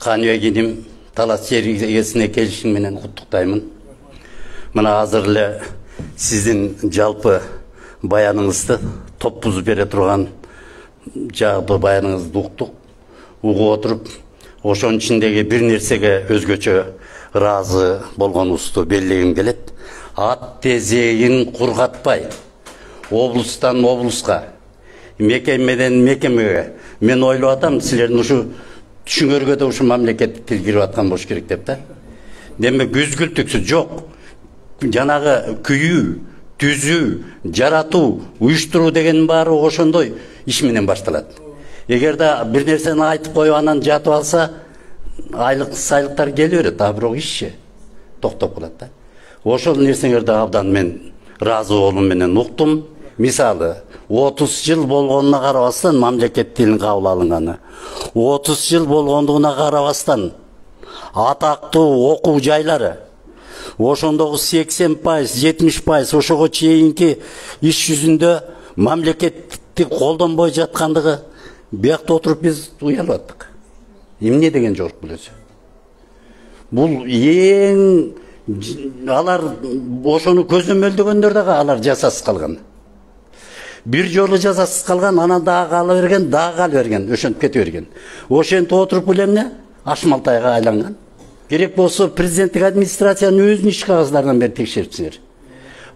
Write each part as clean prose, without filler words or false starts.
Kanıvegиним талас жер егесіне келишиңменен куттуктаймын. Мына азыр эле сиздин жалпы баяныңызды топ бузуп бере турган жалпы баяныңызды уктук. Угуп отуруп, ошонун ичиндеги бир нерсеге өзгөчө ыраазы болгонубузду белгилегим келет. Ат тезегин кургатпай, облустан облуска, мекемеден мекемеге мен ойлоп атам, силердин ушу түшүңөргө да ушу мамлекеттик тил кирип аткан болуш керек деп да. Демек күзгүлтүксүз жок. Жанагы күйүү, түзүү, жаратуу, уюштуруу дегенин баары ошондой иш менен башталат. Эгер да бир нерсени айтып коюп анан жатып алса, айлык сайлыктар келе берет, а бирок ишчи токтоп калат да. Ошол нерсеңерди абдан мен ыраазы болуум менен уктум. Мисалы, 30 жыл болгонуна карабастан мамлекет тилин кабыл алынганы. 30 жыл болгондугуна карабастан атактуу окуу жайлары, ошондогу 80%, 70% ошого чейинки иш жүзүндө мамлекетти колдонбой жаткандыгы биякта отуруп биз уялып аттык. Эмне деген жок бул өзү. Бул эң алар ошону көзөмөлдөгөндөр дагы алар жасасыз калган. Бир жолу жазасыз калган, анан дагы кала берген, дагы кала берген, ошентип кете берген. Ошентип отуруп эле эмне? Ашмалтайга айланган. Керек болсо президенттик администрациянын өзүнүн иш кагаздарынан бери текшерипсиңер.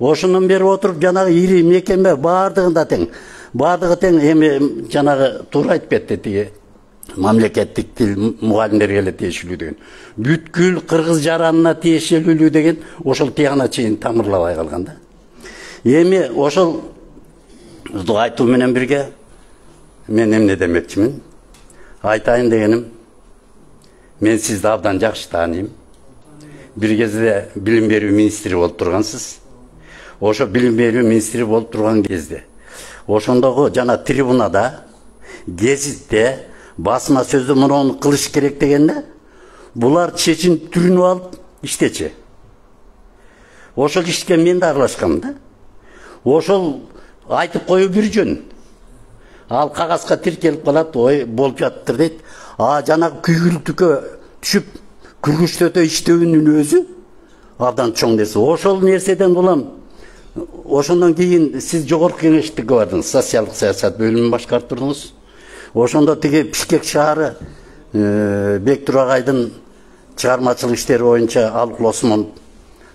Ошондон бери отуруп жанагы ири мекеме бардыгында тең. Бардыгы тең, эми жанагы туура айтып кетти тиги мамлекеттик тил мугалимдерге эле тиешелүү деген. Бүткүл кыргыз жаранына тиешелүү деген ошол тиягына чейин тамырлабай калган да. Эми ошол айтуу менен бирге мен эмне демекчимин? Айтайын дегеним, мен сизди абдан жакшы тааныйм. Бир кезде билим берүү министри болуп тургансыз. Ошо билим берүү министри болуп турган кезде ошондогу жана трибунада, гезитте, басма сөздө муну кылыш керек дегенде, булар чечим түрүнүп алып иштечи. Ошол ишке мен да аралашкам да. Ошол айтып коюу бир жөн. Ал кагазга тиркелип калат, ой болуп жатыптыр дейт. Жанагы күйгүлтүккө түшүп күргүчтөтө иштөөнүн өзү абдан чоң нерсе. Ошол нерседен улам ошондон кийин сиз жогорку кеңештикке бардыңыз, социалдык саясат бөлүмүн башкарып турдуңуз. Ошондо тиги Бишкек шаары Бектур агайдын чыгармачылык иштери боюнча Алык Осмон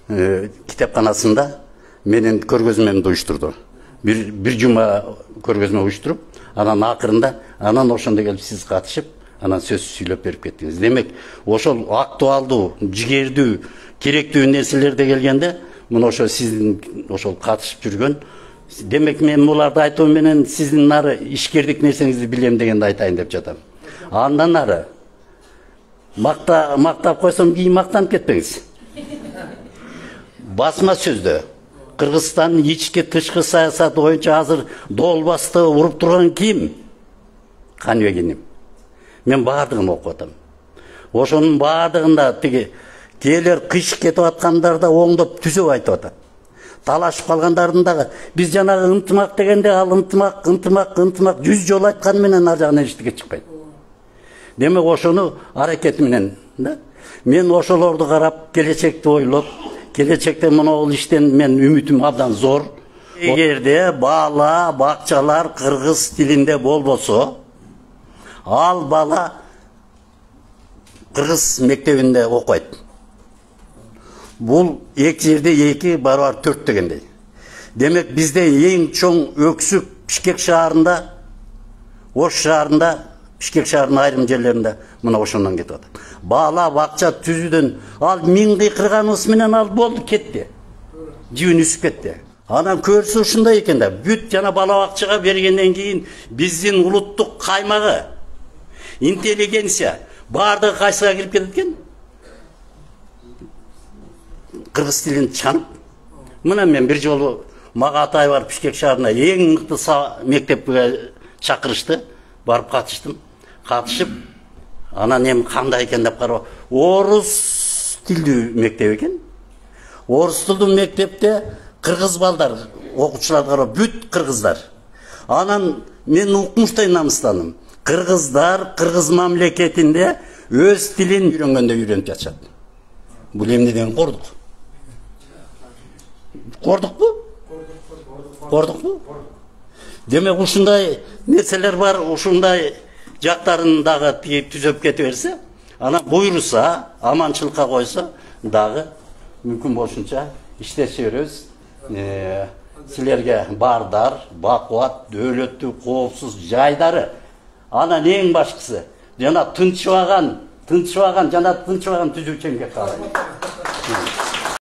китепканасында менин көргөзмөмдү уюштурду. Бир жума көргөзмө уюштуруп, анан акырында анан ошондо келип сиз катышып, анан сөз сүйлөп берип кеттиңиз. Демек, ошол актуалдуу, жигердүү, керектүү нерселерде келгенде, мына ошо сиздин ошол катышып жүргөн. Демек, мен буларды айтуу менен сиздин нары ишкердик нерсеңизди билем дегенди айтайын деп жатам. Андан ары мактап койсом кийин мактанып кетпеңиз. Басма сөздө Кыргызстандын ички тышкы саясаты боюнча азыр долбасты уруп турган ким? Канывегиним. Мен бардыгын окуп атам. Ошонун бардыгында тиги келер кыш кетип аткандар да оңдоп түзөп айтып атат. Талашып калгандардын дагы биз жанагы ынтымак дегенде ал ынтымак 100 жолу айтканы менен ар жагынан эчтеке чыкпайт. Демек ошону аракети менен да. Мен ошолорду карап, келечекти ойлоп, келечекте мына иштен мен үмүтүм абдан зор. Эгерде бала, бакчалар кыргыз тилинде болбосо, ал бала кыргыз мектебинде окуйт. Бул эки жерде 2 барабар 4 дегендей. Демек бизде эң чоң өксүк Бишкек шаарында, Ош шаарында, Бишкек шаарынын айрым жерлеринде мына ошондон кетип атат. Бала, бакча түзүүдөн ал 1000 кыйкырганыбыз менен ал болду, кетти. Жибин үсүп кетти. Анан көрсө ушундай экен да, бүт жана бала бакчага бергенден кийин биздин улуттук каймагы, интеллигенция бардыгы кайсыга кирип кетет экен? Кыргыз тилин чанып. Мына мен бир жолу мага атай бар Бишкек шаарына эң мыкты мектепке чакырышты, барып катыштым. Катышып, анан эми кандай экен деп карап, орус тилдүү мектеп экен. Орус тилдүү мектепте кыргыз балдар, окуучулар карап, бүт кыргыздар. Анан мен укмуштай намыстандым. Кыргыздар кыргыз мамлекетинде өз тилин үйрөнгөндө үйрөнүп жатышат. Бул эмнеден кордук? Кордукпу? Демек ушундай нерселер бар, ушундай жактарын дагы түзөп кете берсе, анан буйруса, аманчылыкка койсо дагы мүмкүн болушунча иштеше беребиз. Силерге бардар, бакубат, дөөлөттүү, коопсуз жайдары. Анан эң башкысы, жана тынчыбаган түзүүчү эмгек каалайм.